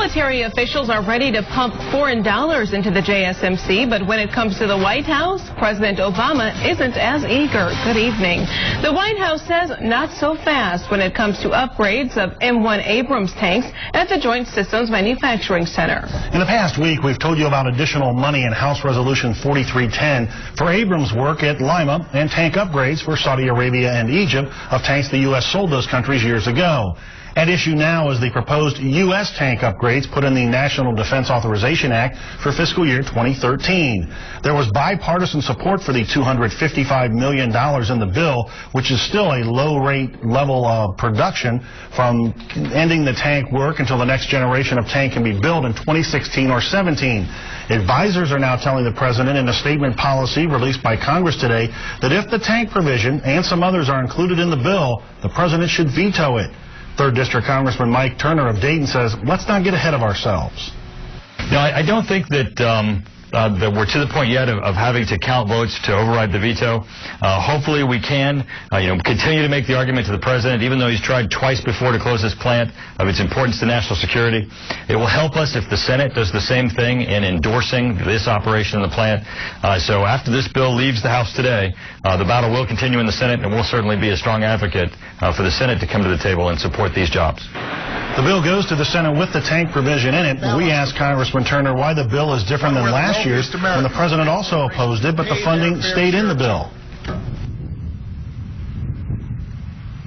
Military officials are ready to pump foreign dollars into the JSMC, but when it comes to the White House, President Obama isn't as eager. Good evening. The White House says not so fast when it comes to upgrades of M1 Abrams tanks at the Joint Systems Manufacturing Center. In the past week, we've told you about additional money in House Resolution 4310 for Abrams work at Lima and tank upgrades for Saudi Arabia and Egypt of tanks the U.S. sold those countries years ago. At issue now is the proposed U.S. tank upgrades put in the National Defense Authorization Act for fiscal year 2013. There was bipartisan support for the $255 million in the bill, which is still a low-rate level of production from ending the tank work until the next generation of tank can be built in 2016 or 17. Advisors are now telling the president in a statement policy released by Congress today that if the tank provision and some others are included in the bill, the president should veto it. 3rd District Congressman Mike Turner of Dayton says, let's not get ahead of ourselves. No, I don't think that that we're to the point yet of having to count votes to override the veto. Hopefully we can, continue to make the argument to the president, even though he's tried twice before to close this plant, of its importance to national security. It will help us if the Senate does the same thing in endorsing this operation in the plant. So after this bill leaves the House today, the battle will continue in the Senate, and we'll certainly be a strong advocate for the Senate to come to the table and support these jobs. The bill goes to the Senate with the tank provision in it. We asked Congressman Turner why the bill is different than last year's, when the president also opposed it, but the funding stayed in the bill.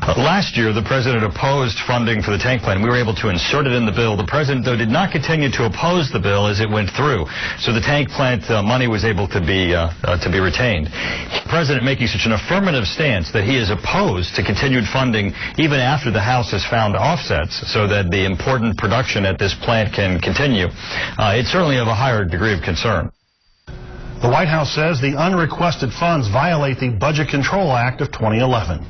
Last year, the president opposed funding for the tank plant. We were able to insert it in the bill. The president, though, did not continue to oppose the bill as it went through. So the tank plant money was able to be retained. The president making such an affirmative stance that he is opposed to continued funding even after the House has found offsets so that the important production at this plant can continue. It's certainly of a higher degree of concern. The White House says the unrequested funds violate the Budget Control Act of 2011.